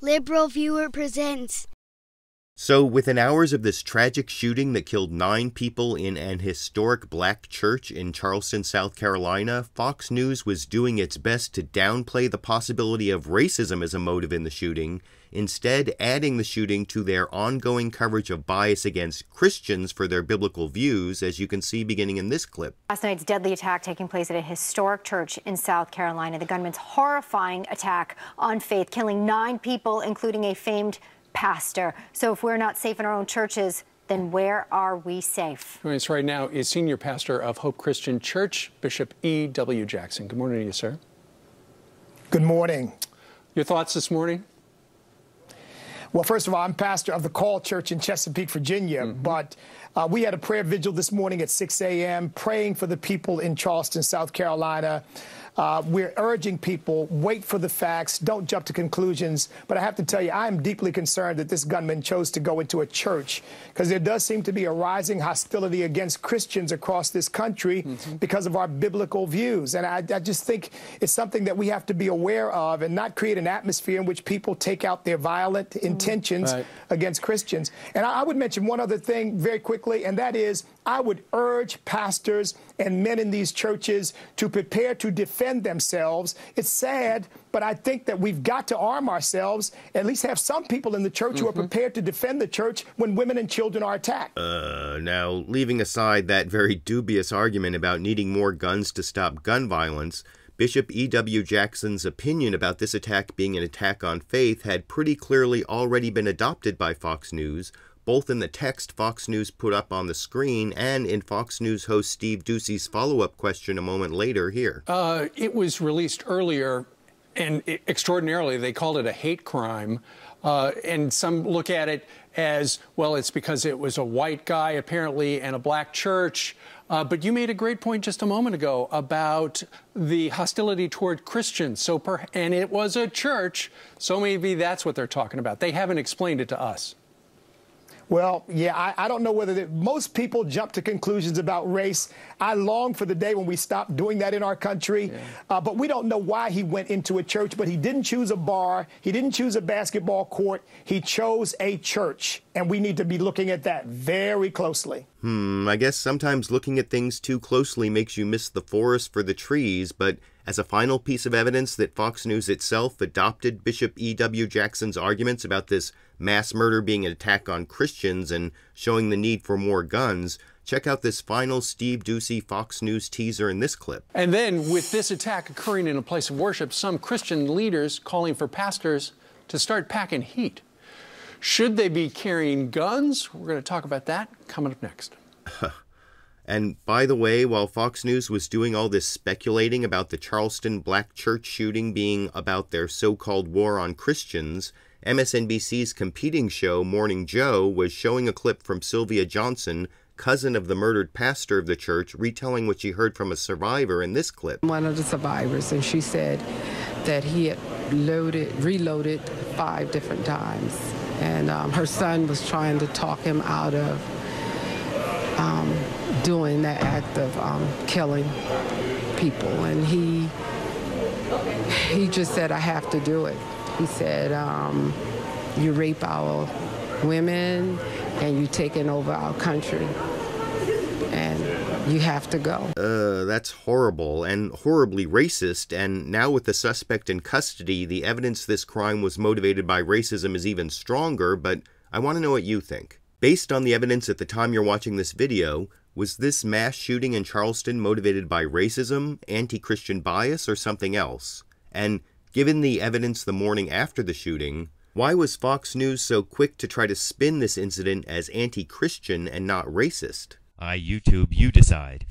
LiberalViewer presents. So, within hours of this tragic shooting that killed 9 people in an historic black church in Charleston, South Carolina, Fox News was doing its best to downplay the possibility of racism as a motive in the shooting, instead adding the shooting to their ongoing coverage of bias against Christians for their biblical views, as you can see beginning in this clip. Last night's deadly attack taking place at a historic church in South Carolina. The gunman's horrifying attack on faith, killing 9 people, including a famed pastor. So if we're not safe in our own churches, then where are we safe? Joining us right now is Senior Pastor of Hope Christian Church, Bishop E.W. Jackson. Good morning to you, sir. Good morning. Your thoughts this morning? Well, first of all, I'm pastor of the Call Church in Chesapeake, Virginia, but we had a prayer vigil this morning at 6 a.m. praying for the people in Charleston, South Carolina. We're urging people, wait for the facts, don't jump to conclusions. But I have to tell you, I am deeply concerned that this gunman chose to go into a church because there does seem to be a rising hostility against Christians across this country because of our biblical views. And I just think it's something that we have to be aware of and not create an atmosphere in which people take out their violent intentions against Christians. And I would mention one other thing very quickly, and that is I would urge pastors and men in these churches to prepare to defend themselves. It's sad, but I think that we've got to arm ourselves, at least have some people in the church who are prepared to defend the church when women and children are attacked. Now, leaving aside that very dubious argument about needing more guns to stop gun violence, Bishop E.W. Jackson's opinion about this attack being an attack on faith had pretty clearly already been adopted by Fox News, both in the text Fox News put up on the screen and in Fox News host Steve Doocy's follow-up question a moment later here. It was released earlier, and extraordinarily, they called it a hate crime. And some look at it as, well, it's because it was a white guy, apparently, and a black church. But you made a great point just a moment ago about the hostility toward Christians. And it was a church, so maybe that's what they're talking about. They haven't explained it to us. Well, yeah, I don't know whether most people jump to conclusions about race. I long for the day when we stop doing that in our country. But we don't know why he went into a church, but he didn't choose a bar. He didn't choose a basketball court. He chose a church. And we need to be looking at that very closely. I guess sometimes looking at things too closely makes you miss the forest for the trees, but as a final piece of evidence that Fox News itself adopted Bishop E.W. Jackson's arguments about this mass murder being an attack on Christians and showing the need for more guns, check out this final Steve Doocy Fox News teaser in this clip. And then, with this attack occurring in a place of worship, some Christian leaders calling for pastors to start packing heat. Should they be carrying guns? We're going to talk about that coming up next. And by the way, while Fox News was doing all this speculating about the Charleston black church shooting being about their so-called war on Christians, MSNBC's competing show, Morning Joe, was showing a clip from Sylvia Johnson, cousin of the murdered pastor of the church, retelling what she heard from a survivor in this clip. One of the survivors, and she said that he had reloaded 5 different times. And her son was trying to talk him out of doing that act of killing people. And he just said, I have to do it. He said, you rape our women and you taking over our country. And you have to go. That's horrible and horribly racist, and now with the suspect in custody, the evidence this crime was motivated by racism is even stronger, but I want to know what you think. Based on the evidence at the time you're watching this video, was this mass shooting in Charleston motivated by racism, anti-Christian bias, or something else? And given the evidence the morning after the shooting, why was Fox News so quick to try to spin this incident as anti-Christian and not racist? YouTube, you decide.